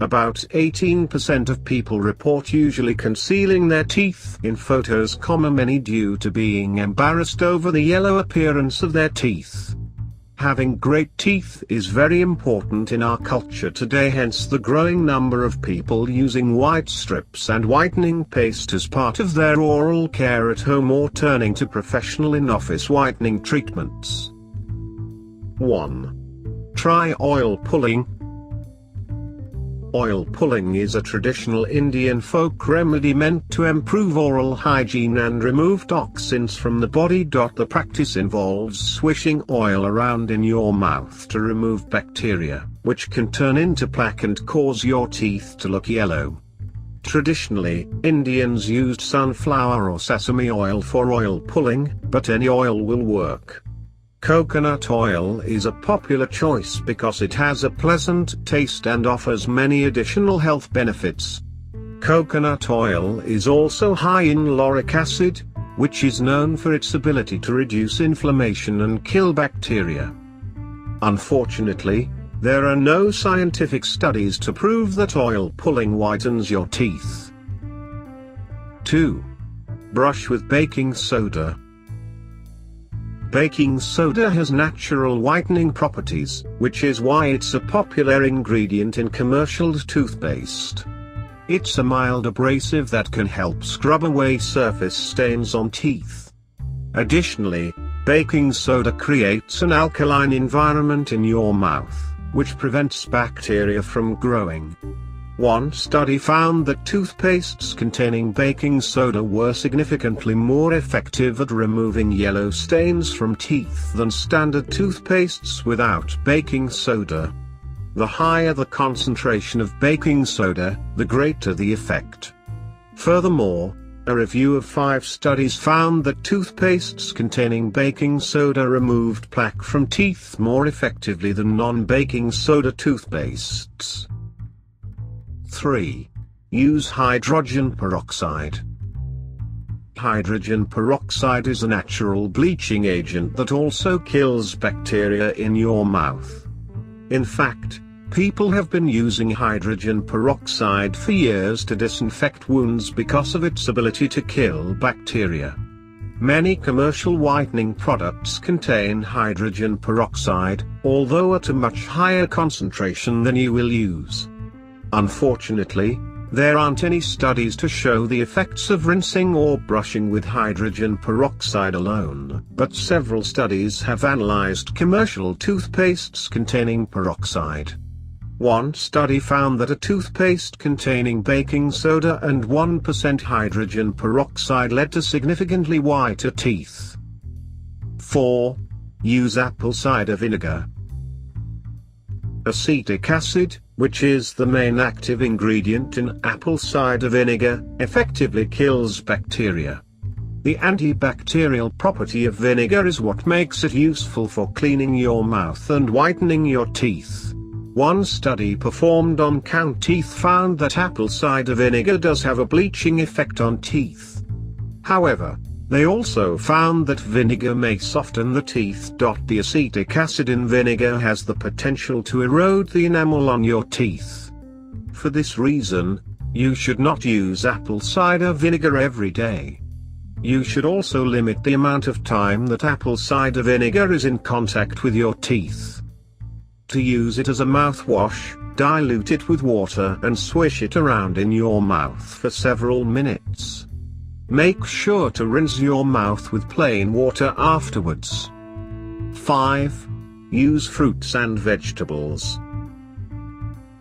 About 18% of people report usually concealing their teeth in photos, many due to being embarrassed over the yellow appearance of their teeth. Having great teeth is very important in our culture today, hence the growing number of people using white strips and whitening paste as part of their oral care at home or turning to professional in-office whitening treatments. 1. Try oil pulling. Oil pulling is a traditional Indian folk remedy meant to improve oral hygiene and remove toxins from the body. The practice involves swishing oil around in your mouth to remove bacteria, which can turn into plaque and cause your teeth to look yellow. Traditionally, Indians used sunflower or sesame oil for oil pulling, but any oil will work. Coconut oil is a popular choice because it has a pleasant taste and offers many additional health benefits. Coconut oil is also high in lauric acid, which is known for its ability to reduce inflammation and kill bacteria. Unfortunately, there are no scientific studies to prove that oil pulling whitens your teeth. 2. Brush with baking soda. Baking soda has natural whitening properties, which is why it's a popular ingredient in commercial toothpaste. It's a mild abrasive that can help scrub away surface stains on teeth. Additionally, baking soda creates an alkaline environment in your mouth, which prevents bacteria from growing. One study found that toothpastes containing baking soda were significantly more effective at removing yellow stains from teeth than standard toothpastes without baking soda. The higher the concentration of baking soda, the greater the effect. Furthermore, a review of 5 studies found that toothpastes containing baking soda removed plaque from teeth more effectively than non-baking soda toothpastes. 3. Use hydrogen peroxide. Hydrogen peroxide is a natural bleaching agent that also kills bacteria in your mouth. In fact, people have been using hydrogen peroxide for years to disinfect wounds because of its ability to kill bacteria. Many commercial whitening products contain hydrogen peroxide, although at a much higher concentration than you will use. Unfortunately, there aren't any studies to show the effects of rinsing or brushing with hydrogen peroxide alone, but several studies have analyzed commercial toothpastes containing peroxide. One study found that a toothpaste containing baking soda and 1% hydrogen peroxide led to significantly whiter teeth. 4. Use apple cider vinegar. Acetic acid, which is the main active ingredient in apple cider vinegar, effectively kills bacteria. The antibacterial property of vinegar is what makes it useful for cleaning your mouth and whitening your teeth. One study performed on cow teeth found that apple cider vinegar does have a bleaching effect on teeth. However, they also found that vinegar may soften the teeth. The acetic acid in vinegar has the potential to erode the enamel on your teeth. For this reason, you should not use apple cider vinegar every day. You should also limit the amount of time that apple cider vinegar is in contact with your teeth. To use it as a mouthwash, dilute it with water and swish it around in your mouth for several minutes. Make sure to rinse your mouth with plain water afterwards. 5. Use fruits and vegetables.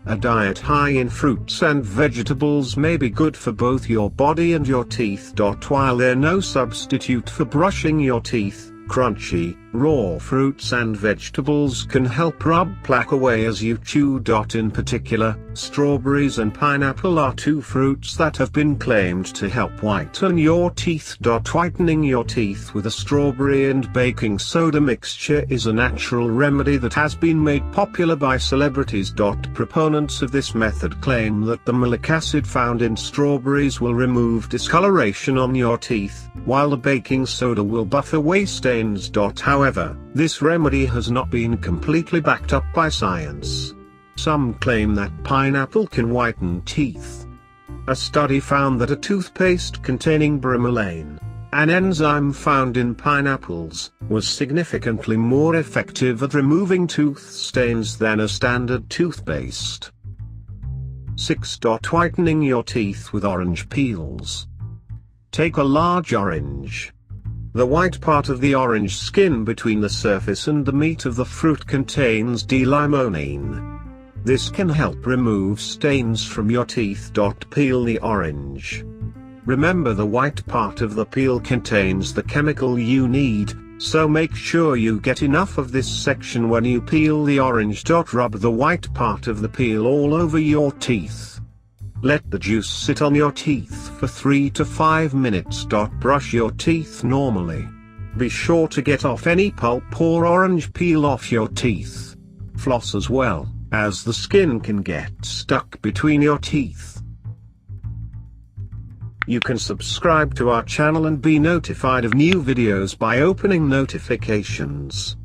A diet high in fruits and vegetables may be good for both your body and your teeth. While they're no substitute for brushing your teeth, crunchy, raw fruits and vegetables can help rub plaque away as you chew. In particular, strawberries and pineapple are 2 fruits that have been claimed to help whiten your teeth. Whitening your teeth with a strawberry and baking soda mixture is a natural remedy that has been made popular by celebrities. Proponents of this method claim that the malic acid found in strawberries will remove discoloration on your teeth, while the baking soda will buff away stains. However, this remedy has not been completely backed up by science. Some claim that pineapple can whiten teeth. A study found that a toothpaste containing bromelain, an enzyme found in pineapples, was significantly more effective at removing tooth stains than a standard toothpaste. 6. Whitening your teeth with orange peels. Take a large orange. The white part of the orange skin between the surface and the meat of the fruit contains D-limonene. This can help remove stains from your teeth. Peel the orange. Remember, the white part of the peel contains the chemical you need, so make sure you get enough of this section when you peel the orange. Rub the white part of the peel all over your teeth. Let the juice sit on your teeth for 3 to 5 minutes. Brush your teeth normally. Be sure to get off any pulp or orange peel off your teeth. Floss as well, as the skin can get stuck between your teeth. You can subscribe to our channel and be notified of new videos by opening notifications.